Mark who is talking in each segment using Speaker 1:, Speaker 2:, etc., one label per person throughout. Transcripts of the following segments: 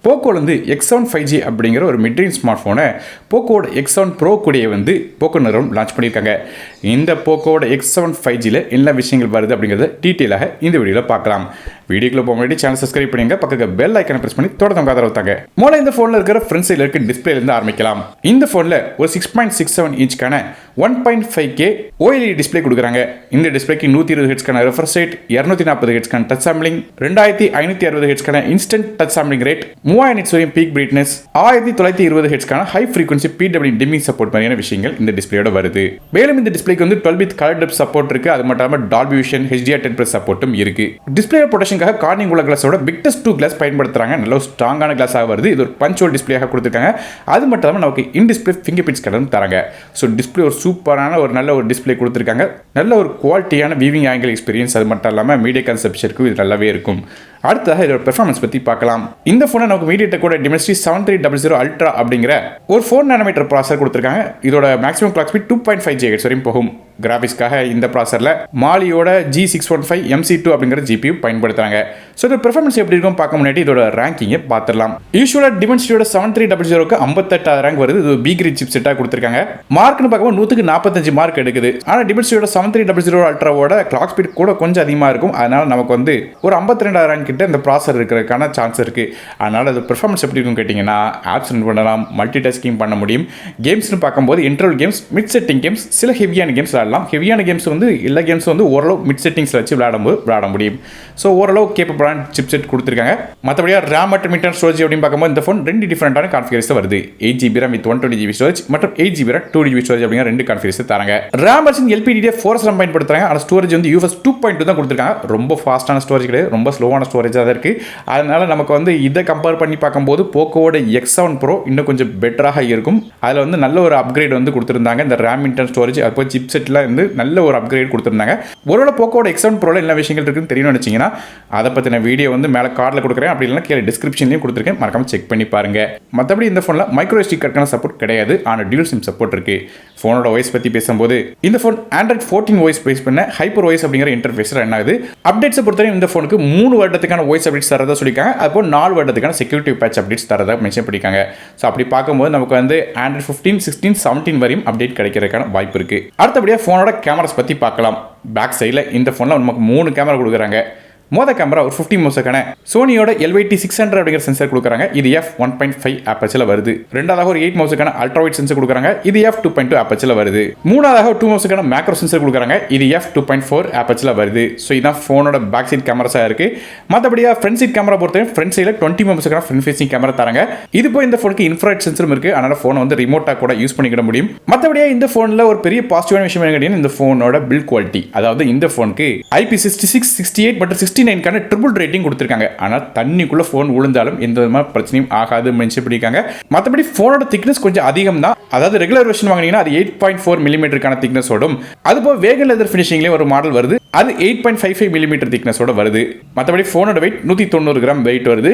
Speaker 1: போக்கோலேருந்து X7 5G அப்படிங்கிற ஒரு midrange smart ஃபோனை போக்கோட X7 ப்ரோ கூடயே வந்து போக்கோ நிறுவனம் லான்ச் பண்ணியிருக்காங்க. இந்த போக்கோட X7 5Gயில் என்ன விஷயங்கள் வருது அப்படிங்கிறத டீட்டெயிலாக இந்த வீடியோவில் பார்க்கலாம். வீடியோக்குள்ள போக முன்னாடி சேனல் சப்ஸ்கிரைப் பண்ணிங்க, பக்கத்தில் பெல் ஐக்கனை பிரஸ் பண்ணி தொடர்ந்து ஆதரவு தாங்க. முதல்ல இந்த ஃபோனில் இருக்கிற ஃப்ரண்ட் சைடில் இருக்க டிஸ்பிளேலேருந்து ஆரம்பிக்கலாம். இந்த ஃபோனில் ஒரு 6.67 இன்ச்க்கான 1.5K OLED டிஸ்பிளே கொடுக்குறாங்க. இந்த டிஸ்பிளேக்கு 120 ஹெர்ட்ஸ்க்கான ரெஃப்ரெஷ் ரேட், 240 ஹெர்ட்ஸ்க்கான டச் சாம்பிளிங், 2560 ஹெர்ட்ஸ்க்கான instant touch sampling rate, 3000 nits வரையும் பீக் பிரைட்னஸ், 1920 ஹெர்ட்ஸ்க்கான high frequency PWM dimming support மாதிரியான விஷயங்கள் இந்த டிஸ்பிளேயோட வருது. மேலும் இந்த டிஸ்பிளேக்கு வந்து 12 பிட் கலர் டெப்த் சப்போர்ட் இருக்கு. அது மட்டும் இல்லாமல் டால்பி விஷன் HDR10+ சப்போர்ட்டும் இருக்கு. டிஸ்பிளே ப்ரொடெக்ஷனுக்காக கார்னிங் உள்ள கிளாஸோட பிக்டஸ்ட் 2 கிளாஸ் பயன்படுத்துறாங்க. நல்ல ஸ்ட்ராங்கான கிளாஸாக வருது. இது ஒரு பஞ்ச் ஹோல் டிஸ்பிளேயாக கொடுத்துருக்காங்க. அது மட்டும் இல்லாமல் நமக்கு இன் டிஸ்பிளே ஃபிங்கர் பிரிண்ட்ஸ் கடனும் தராங்க. ஸோ டிஸ்பிளே ஒரு சூப்பரான ஒரு நல்ல ஒரு டிஸ்பிளே கொடுத்துருக்காங்க. நல்ல ஒரு குவாலிட்டியான வியூவிங் ஆங்கிள் எக்ஸ்பீரியன்ஸ், அது மட்டும் இல்லாமல் மீடியா கன்செப்ஷனுக்கு இது நல்லாவே இருக்கும். அடுத்ததாக இதோட பெர்ஃபார்மன்ஸ் பற்றி பார்க்கலாம். இந்த ஃபோனை நமக்கு மீடியா கூட Dimensity 7300 Ultra அப்படிங்கிற ஒரு 4 நானோமீட்டர் ப்ராசர் கொடுத்துருக்காங்க. இதோட மேக்ஸிமம் கிளாக் ஸ்பீட் 2.5 GHz வரையும் போகும். கிராஃபிக்ஸ்க்காக இந்த ப்ராசரில் மாலியோட G615 MC2 அப்படிங்கிற GPU பயன்படுத்துறாங்க. ஸோ இதோட பெர்ஃபார்மன்ஸ் எப்படி இருக்கும் பார்க்க முன்னாடி இதோட ரேங்கிங்கை பார்த்துடலாம். யூஸ்வலாக Dimensityயோட 7300க்கு 58 ரேங்க் வருது. இது பி கிரேட் சிப் செட்டாக கொடுத்துருக்காங்க. மார்க்னு பார்க்கும்போது 100க்கு 45 மார்க் எடுக்குது. ஆனால் Dimensityயோட 7300 Ultraவோட கிளாக் ஸ்பீட் கூட கொஞ்சம் அதிகமாக இருக்கும். அதனால நமக்கு வந்து ஒரு 52 ரேங்க் கிட்ட இந்த ப்ராசர் இருக்கிறதுக்கான சான்ஸ் இருக்குது. அதனால் அது பெர்ஃபார்மன்ஸ் எப்படி இருக்கும் கேட்டிங்கன்னா, ஆப்ஸ் ரன் பண்ணலாம், மல்டி டாஸ்கிங் பண்ண முடியும். கேம்ஸ்னு பார்க்கும்போது interval games, mid setting games, சில ஹெவியான கேம்ஸ் விளையாடலாம். ஹெவியான கேம்ஸ் வந்து எல்லா கேம்ஸ் வந்து ஓரளவு மிட் செட்டிங்ஸில் வச்சு விளையாட முடியும். ஸோ ஓரளவு கேப்பபிளான சிப் செட் கொடுத்துருக்காங்க. மற்றபடியாக ரேம் மற்றும் இன்டர்னல் ஸ்டோரேஜ் அப்படின்னு பார்க்கும்போது இந்த ஃபோன் 2 டிஃபரெண்டான கான்ஃபிகரேஷன் வருது. 8GB RAM with 120GB storage மற்றும் 8GB RAM 2GB ஸ்டோரேஜ் அப்படிங்கிற 2 கான்ஃபிகரேஷன் தராங்க. ரேம் வெர்ஷன் LPDDR4 RAM பயன்படுத்துறாங்க. ஆனால் ஸ்டோரேஜ் வந்து UFS 2.2 தான் கொடுத்துருக்காங்க. ரொம்ப ஃபாஸ்ட்டான ஸ்டோரேஜ் கிடையாது, ரொம்ப ஸ்லோவான ஸ்டோரேஜாக தான் இருக்குது. அதனால நமக்கு வந்து இதை கம்பேர் பண்ணி பார்க்கும்போது போக்கோவோட X7 Pro இன்னும் கொஞ்சம் பெட்டராக இருக்கும். அதில் வந்து நல்ல ஒரு அப்கிரேட் வந்து கொடுத்துருந்தாங்க. இந்த ரேம் இன்டர்னல் ஸ்டோரேஜ் அப்போ சிப் செட்டில் வந்து நல்ல ஒரு அப்கிரேட் கொடுத்துருந்தாங்க. ஒருவேளை போக்கோட X7 Proல என்ன விஷயங்கள் இருக்குன்னு தெரியணும்னு நினச்சிங்கன்னா அதை பற்றின வீடியோ வந்து மேலே கார்டில் கொடுக்குறேன். அப்படி இல்லைனா கீழே டிஸ்கிரிப்ஷன்லையும் கொடுத்துருக்கேன், மறக்காம செக் பண்ணி பாருங்க. மற்றபடி இந்த ஃபோனில் மைக்ரோ SD கார்டுக்கான சப்போர்ட் கிடையாது, ஆனால் டியூல் சிம் சப்போர்ட் இருக்கு. ஃபோனோட OS பற்றி பேசும்போது இந்த ஃபோன் Android 14 OS பேஸ் பண்ண ஹைப்பர் OS அப்படிங்கிற இன்டர்ஃபேஸ் ரன் ஆகுது. அப்டேட்ஸை பொறுத்தவரை இந்த ஃபோனுக்கு 3 வருடத்துக்கான OS அப்டேட்ஸ் தரதா சொல்லியிருக்காங்க. அப்போ 4 வருடத்துக்கான செக்யூரிட்டி பேட்ச் அப்டேட்ஸ் தரதா மென்ஷன் பண்ணியிருக்காங்க. ஸோ அப்படி பார்க்கும்போது நமக்கு வந்து Android 15, 16, 17 வரையும் அப்டேட் கிடைக்கிறதுக்கான வாய்ப்பு இருக்கு. அடுத்தபடியாக ஃபோனோட கேமராஸ் பற்றி பார்க்கலாம். பேக் சைடில் இந்த ஃபோனில் நமக்கு 3 கேமரா கொடுக்குறாங்க. மொதல் கேமரா ஒரு 50 மெகாபிக்சலுக்கான சோனியோட LYT600 அப்படிங்கிற சென்சர் கொடுக்குறாங்க. இது f1.5 ஆப்பர்ச்சரில் வருது. ரெண்டாவதாக ஒரு 8 மெகாபிக்சலுக்கான அல்ட்ரா வைட் சென்சர் கொடுக்குறாங்க. இது f2.2 ஆப்பர்ச்சரில் வருது. மூணாவதாக ஒரு 2 மெகாபிக்சலுக்கான மேக்ரோ சென்சர் கொடுக்குறாங்க. இது f2.4 ஆப்பர்ச்சரில் வருது. ஸோ இதுதான் ஃபோனோட பேக் சைட் கேமராஸாக இருக்கு. மற்றபடியாக ஃப்ரண்ட் சைட் கேமரா பொறுத்தவரை ஃப்ரண்ட் சைடில் 20 மெகாபிக்சலுக்கான ஃப்ரண்ட் ஃபேசிங் கேமரா தராங்க. இது போய் இந்த ஃபோனுக்கு இன்ஃப்ராரெட் சென்சரும் இருக்கு. அதனால ஃபோனை வந்து ரிமோட்டாக கூட யூஸ் பண்ணிக்கிட முடியும். மற்றபடியாக இந்த ஃபோனில் ஒரு பெரிய பாசிட்டிவான விஷயம் என்ன கேட்டீங்கன்னா, இந்த ஃபோனோட பில்ட் குவாலிட்டி. அதாவது இந்த ஃபோனுக்கு IP66, 68 மற்றும் 69க்கான ட்ரிபிள் ரேட்டிங் கொடுத்திருக்காங்க. ஆனால் தண்ணிக்குள்ள ஃபோன் விழுந்தாலும் எந்த விதமான பிரச்சனையும் ஆகாது மென்ஷன் பண்ணிருக்காங்க. மற்றபடி ஃபோனோட திக்னஸ் கொஞ்சம் அதிகம் தான். அதாவது ரெகுலர் வெர்ஷன் வாங்கினீங்கன்னா அது 8.4 மில்லிமீட்டருக்கான திக்னஸோடும், அதுபோல் வேக லெதர் ஃபினிஷிங்லேயே ஒரு மாடல் வருது. அது 8.55 மில்லிமீட்டர் திக்னஸோட வருது. மற்றபடி ஃபோனோட வெயிட் 190 கிராம் வெயிட் வருது.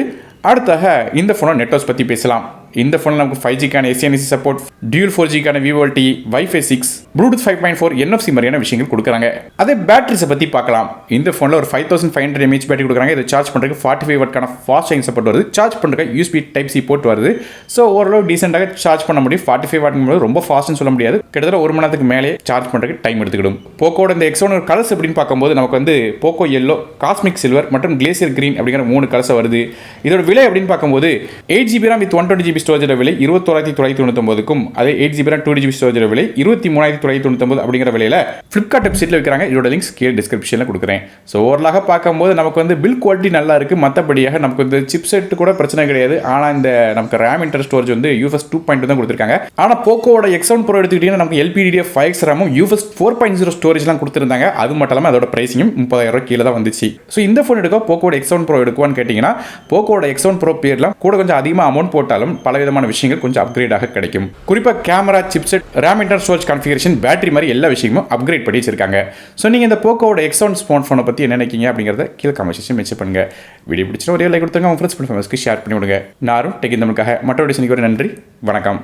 Speaker 1: அடுத்தாக இந்த ஃபோனோட நெட்வொர்க்ஸ் பற்றி பேசலாம். இந்த ஃபோனில் நமக்கு 5Gக்கான SANC சப்போர்ட், டியூல் 4Gக்கான VoLTE, Wi-Fi 6, Bluetooth 5.4, NFC மாதிரியான விஷயங்கள் கொடுக்குறாங்க. அதே பேட்டரிஸை பற்றி பார்க்கலாம். இந்த ஃபோனில் ஒரு 5500 mAh பேட்டரி கொடுக்குறாங்க. இதை சார்ஜ் பண்ணுறதுக்கு 45 வாட்க்கான ஃபாஸ்ட் சார்ஜிங் சப்போர்ட் வருது. சார்ஜ் பண்ணுறதுக்கு USB Type-C போர்ட் வருது. ஸோ ஓரளவு டீசெண்டாக சார்ஜ் பண்ண முடியும். 45 வாட் ரொம்ப ஃபாஸ்ட்னு சொல்ல முடியாது. கிட்டத்தட்ட 1 மணி நேரத்துக்கு மேலே சார்ஜ் பண்ணுறதுக்கு டைம் எடுத்துக்கிடும். போக்கோட இந்த X7 கலர்ஸ் எப்படின்னு பார்க்கும்போது நமக்கு வந்து போக்கோ எல்லோ, காஸ்மிக் சில்வர் மற்றும் கிளேசியர் கிரீன் அப்படிங்கிற 3 கலர்ஸ் வருது. இதோட விலை அப்படின்னு பார்க்கும்போது 8GB RAM வித் 120GB ஸ்டோரேஜோட விலை 21999க்கும், அதே 8GB RAM 2GB ஸ்டோரேஜோட விலை 23999 அப்படிங்கிற விலையில Flipkart வெப்சைட்ல விற்கிறாங்க. இதோட லிங்க்ஸ் கீழே டிஸ்கிரிப்ஷன்ல கொடுக்குறேன். ஸோ ஓவராலாக பார்க்கும்போது நமக்கு வந்து பில் குவாலிட்டி நல்லா இருக்கு. மற்றபடியாக நமக்கு வந்து சிப் செட் கூட பிரச்சனை கிடையாது. ஆனால் இந்த நமக்கு ரேம் இன்டர் ஸ்டோரேஜ் வந்து UFS 2.2 தான் கொடுத்துருக்காங்க. ஆனால் போக்கோட X7 Pro எடுத்துக்கிட்டீங்கன்னா நமக்கு LPDDR5X ரேமும் UFS 4.0 ஸ்டோரேஜ்லாம் கொடுத்துருந்தாங்க. அது மட்டும் இல்லாமல் அதோட பிரைசிங்கும் 30,000 கீழே தான் வந்துச்சு. ஸோ இந்த ஃபோன் எடுக்க போக்கோட X7 Pro எடுக்குவான்னு கேட்டிங்கன்னா, போக்கோட X7 Pro பேர்லாம் கூட கொஞ்சம் அதிகமாக அமௌண்ட் போட்டாலும் பல விதமான விஷயங்கள் கொஞ்சம் அப்கிரேடாக கிடைக்கும். குறிப்பாக camera, chipset, RAM internal storage configuration, battery மாதிரி எல்லா விஷயமும் அப்கிரேட் பண்ணி வச்சிருக்காங்க. ஸோ நீங்கள் இந்த போக்கோட X7 ஸ்மார்ட் ஃபோனை பற்றி என்ன நினைக்கிங்க அப்படிங்கிறத கீழே கமெண்ட் செக்ஷன் மென்ஷன் பண்ணுங்க. வீடியோ பிடிச்சினா ஒரே லைக் கொடுத்துங்க, உங்கள் ஃப்ரெண்ட்ஸ் ஃபேமிலிக்கு ஷேர் பண்ணி விடுங்க. நானும் டெக் தமிழுக்காக மற்றொரு நன்றி, வணக்கம்.